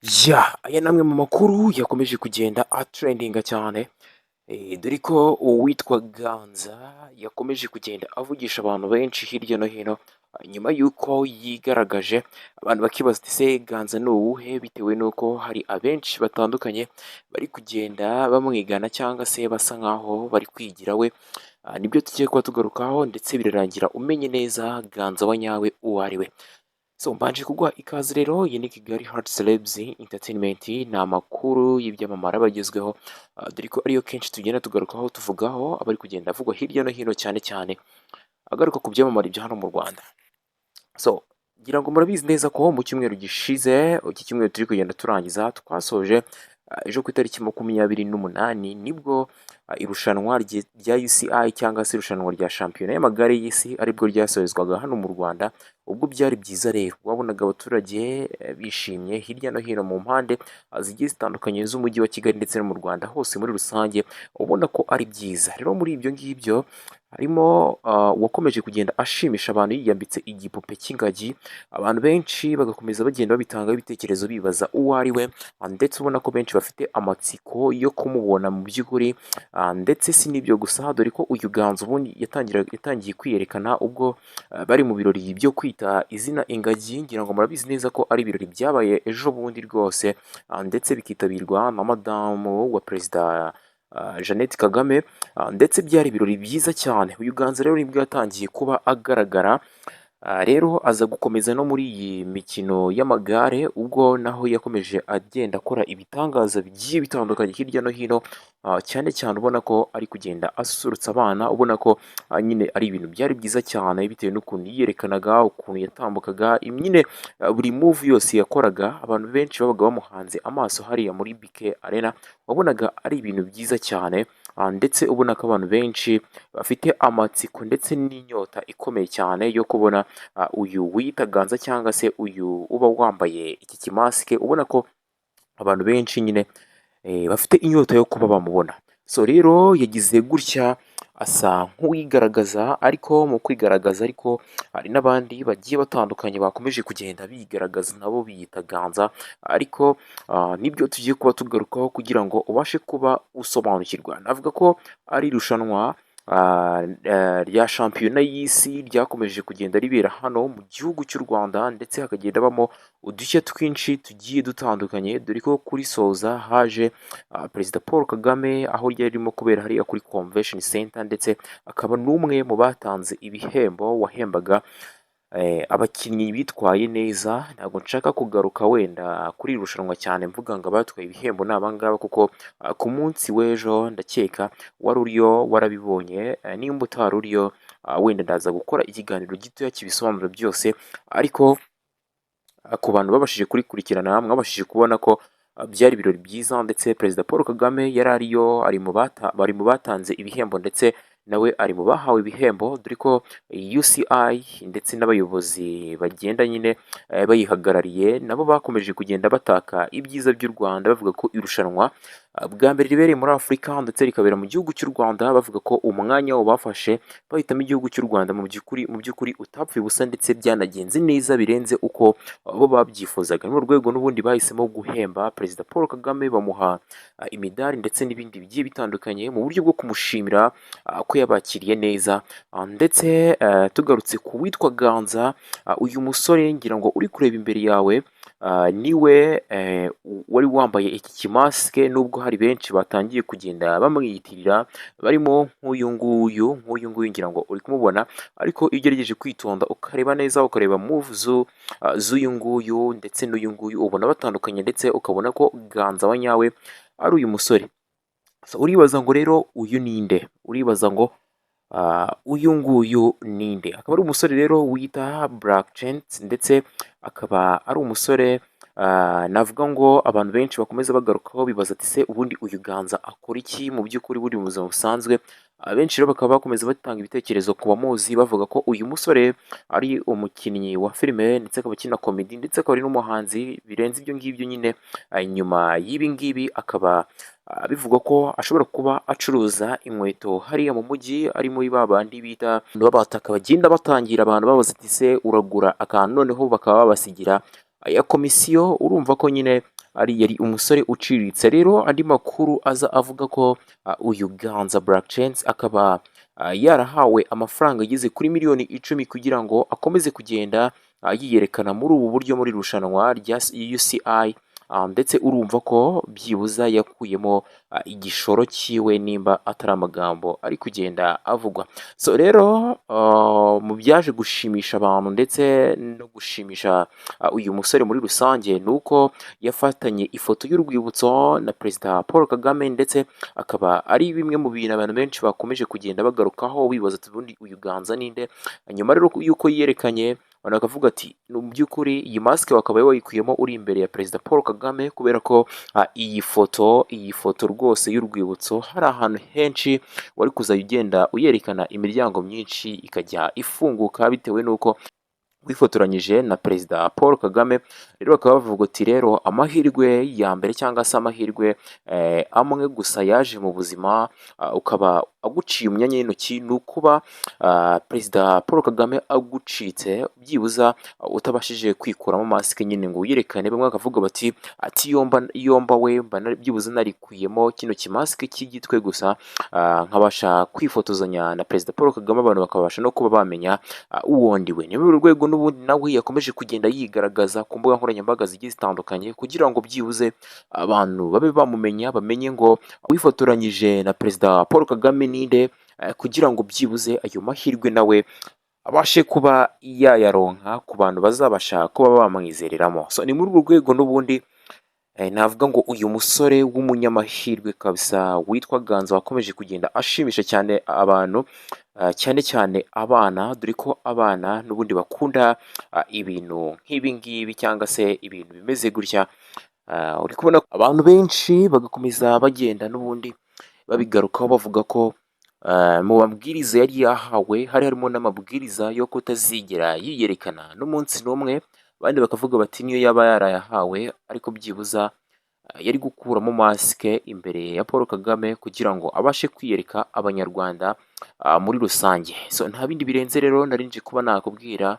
Aya ni amwe mu makuru yakomeje kugenda atrendinga cyane, dore ko uwitwa Ganza yakomeje kugenda avugisha abantu benshi hirya no hino, nyuma y'uko yigaragaje abantu bakibaza ati ese Ganza ni uwuhe, bitewe n'uko hari abenshi batandukanye bari kugenda bamwigana cyangwa se basa nk'aho bari kwigira we. Nibyo tugiye kuba tugarukaho ndetse birarangira umenye neza Ganza wanyawe uwo ari we. So mbanje kuguha ikaze rero, iyi ni Kigali Hard Celebs Entertainment, ni amakuru y'ibyamamare bagezweho, dore ko ariyo kenshi tugenda tugarukaho tuvugaho abari kugenda avugwa hirya no hino, cyane cyane agaruka ku byamamare bya hano mu Rwanda. So ngira ngo murabizi neza ko mu cyumweru gishize, iki cyumweru turi kugenda turangiza, twasoje ejo ku itariki 28 nibwo irushanwa rya UCI cyangwa se irushanwa rya shampiyona y'amagare y'isi aribwo ryasorezwaga hano mu Rwanda. Ubwo byari byiza rero, wabonaga abaturage bishimye hirya no hino mu mpande zigiye zitandukanye z'umujyi wa Kigali ndetse no mu Rwanda hose muri rusange, ubona ko ari byiza. Rero muri ibyo ngibyo harimo uwakomeje kugenda ashimisha abantu yiyambitse igipupe cy'ingagi, abantu benshi bagakomeza bagenda babitangaho ibitekerezo bibaza uwo ari we, ndetse ubona ko benshi bafite amatsiko yo kumubona mu by'ukuri. Ndetse si n'ibyo gusa, dore ko uyu Ganza ubundi yatangiye kwiyerekana ubwo bari mu birori byo kwita izina ingagi. Ngira ngo murabizi neza ko ari ibirori byabaye ejo bundi rwose, ndetse bikitabirwa na madamu wa perezida Jeannette Kagame, ndetse byari ibirori byiza cyane. Uyu Ganza rero nibwo yatangiye kuba agaragara, rero aza gukomeza no muri iyi mikino y'amagare, ubwo naho yakomeje agenda akora ibitangaza bigiye bitandukanye hirya no hino, cyane cyane ubona ko ari kugenda asusurutsa abana, ubona ko nyine ari ibintu byari byiza cyane bitewe n'ukuntu yiyerekanaga, ukuntu yatambukaga, nyine buri move yose yakoraga abantu benshi babaga bamuhanze amaso hariya muri BK Arena, wabonaga ari ibintu byiza cyane. Ndetse ubona ko abantu benshi bafite amatsiko ndetse n'inyota ikomeye cyane yo kubona uyu wiyita Ganza cyangwa se uyu uba wambaye iki kimasike, ubona ko abantu benshi nyine bafite inyota yo kuba bamubona. So rero yagize gutya asa nk'uwigaragaza, ariko mu kwigaragaza ariko hari n'abandi bagiye batandukanye bakomeje kugenda bigaragaza nabo biyita Ganza, ariko nibyo tugiye kuba tugarukaho kugira ngo ubashe kuba usobanukirwa. Navuga ko ari irushanwa rya shampiyona y'isi ryakomeje kugenda ribera hano mu gihugu cy'u Rwanda, ndetse hakagenda habamo udushya twinshi tugiye dutandukanye, dore ko kuri soza haje perezida Paul Kagame, aho ryari ririmo kubera hariya kuri Convention Center, ndetse akaba n'umwe mu batanze ibihembo, wahembaga abakinnyi bitwaye neza. Ntabwo nshaka kugaruka wenda kuri iri rushanwa cyane mvuga ngo abatwaye ibihembo ni abangaba, kuko ku munsi w'ejo ndakeka wari uriyo warabibonye, nimba utari uriyo wenda ndaza gukora ikiganiro gitoya kibisobanura byose, ariko ku bantu babashije kurikurikirana mwabashije kubona ko byari ibirori byiza, ndetse perezida Paul Kagame yari ariyo, bari mu batanze ibihembo, ndetse nawe ari mu bahawe ibihembo, dore ko UCI ndetse n'abayobozi bagenda nyine bayihagarariye nabo bakomeje kugenda bataka ibyiza by'u Rwanda, bavuga ko irushanwa bwa mbere ribereye muri Afurika ndetse rikabera mu gihugu cy'u Rwanda, bavuga ko umwanya wo bafashe bahitamo igihugu cy'u Rwanda mu by'ukuri utapfuye ubusa, ndetse byanagenze neza birenze uko bo babyifuzaga. Ni mu rwego n'ubundi bahisemo guhemba perezida Paul Kagame, bamuha imidari ndetse n'ibindi bigiye bitandukanye mu buryo bwo kumushimira ko yabakiriye neza. Ndetse tugarutse ku witwa Ganza, uyu musore ngira ngo uri kureba imbere yawe niwe wari wambaye iki kimasike, nubwo hari benshi batangiye kugenda bamwiyitirira, barimo nk'uyu nguyu ngira ngo uri kumubona, ariko iyo ugerageje kwitonda ukareba neza, ukareba move z'uyu nguyu ndetse n'uyu nguyu, ubona batandukanye, ndetse ukabona ko Ganza wanyawe ari uyu musore. Uribaza ngo rero uyu ninde? Uribaza ngo uyu nguyu ninde? Akaba ari umusore rero wita Black Gent, ndetse akaba ari umusore navuga ngo abantu benshi bakomeza bagarukaho bibaza ati se ubundi uyu Ganza akora iki mu by'ukuri buri mu buzima busanzwe. Abenshi rero bakaba bakomeza batanga ibitekerezo ku bamuzi, bavuga ko uyu musore ari umukinnyi wa filime, ndetse akaba akina komedi, ndetse akaba ari n'umuhanzi birenze ibyo ngibyo nyine. Nyuma y'ibi ngibi akaba bivugwa ko ashobora kuba acuruza inkweto hariya mu mujyi, ari muri ba bandi bita babataka bagenda batangira abantu babaza ati se uragura akantu, noneho bakaba babasigira ya komisiyo, urumva ko nyine yari umusore uciriritse. Rero andi makuru aza avuga ko uyu Ganza Black Chance akaba yarahawe amafaranga ageze kuri miliyoni 10 kugira ngo akomeze kugenda yiyerekana muri ubu buryo muri irushanwa rya UCI. Ndetse urumva ko byibuza yakuyemo igishoro cyiwe, nimba atari amagambo ari kugenda avugwa. So rero mu byaje gushimisha abantu ndetse no gushimisha uyu musore muri rusange, ni uko yafatanye ifoto y'urwibutso na Perezida Paul Kagame, ndetse akaba ari bimwe mu bintu abantu benshi bakomeje kugenda bagarukaho bibaza ati ubundi uyu Ganza ninde. Nyuma rero y'uko yiyerekanye, abantu bakavuga ati mu by'ukuri iyi masike wakaba wayikuyemo uri imbere ya Perezida Paul Kagame, kubera ko iyi foto rwose y'urwibutso hari ahantu henshi wari kuzajya ugenda uyerekana, imiryango myinshi ikajya ifunguka bitewe n'uko wifotoranyije na Perezida Paul Kagame. Rero bakaba bavuga ati rero amahirwe ya mbere cyangwa se amahirwe amwe gusa yaje mu buzima ukaba aguciye umwanya y'intoki, ni ukuba Perezida Paul Kagame agucitse, byibuza utabashije kwikuramo masike nyine ngo uyerekane. Bamwe bakavuga bati ati yomba we byibuze narikuyemo kino kimasike cy'igitwe gusa nkabasha kwifotozanya na Perezida Paul Kagame, abantu bakabasha no kuba bamenya uwo ndiwe. Ni muri uru rwego n'ubundi nawe yakomeje kugenda yigaragaza ku mbuga nkoranyambaga zigiye zitandukanye, kugira ngo byibuze abantu babe bamumenya, bamenye ngo wifotoranyije na Perezida Paul Kagame ninde, kugira ngo byibuze ayo mahirwe nawe abashe kuba yayaronka ku bantu bazabasha kuba bamwizereramo. So ni muri uru rwego n'ubundi navuga ngo uyu musore w'umunyamahirwe kabisa witwa Ganza wakomeje kugenda ashimisha cyane abantu, cyane cyane abana, dore ko abana n'ubundi bakunda ibintu nk'ibi ngibi cyangwa se ibintu bimeze gutya. Uri kubona abantu benshi bagakomeza bagenda n'ubundi babigarukaho bavuga ko mu mabwiriza yari yahawe hari harimo n'amabwiriza yo kutazigera yiyerekana n'umunsi n'umwe. Abandi bakavuga bati niyo yaba yarayahawe ariko byibuza yari gukuramo masike imbere ya Paul Kagame kugira ngo abashe kwiyereka abanyarwanda muri rusange. So nta bindi birenze rero nari nje kuba nakubwira,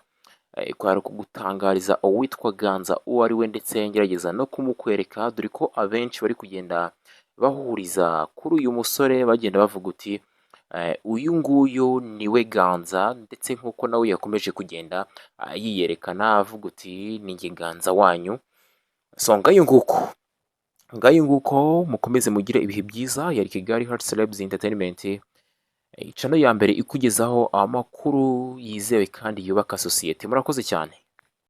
kwari kugutangariza uwitwa Ganza uwo ari we, ndetse ngerageza no kumukwereka, dore ko abenshi bari kugenda bahuriza kuri uyu musore bagenda bavuga uti uyu nguyu niwe Ganza, ndetse nk'uko nawe yakomeje kugenda yiyerekana avuga uti ni njye Ganza wanyu. So ngayo nguko mukomeze mugire ibihe byiza. Yari Kigali Heart Celebs Entertainment, channel ya mbere ikugezaho amakuru yizewe kandi yubaka sosiyete. Murakoze cyane.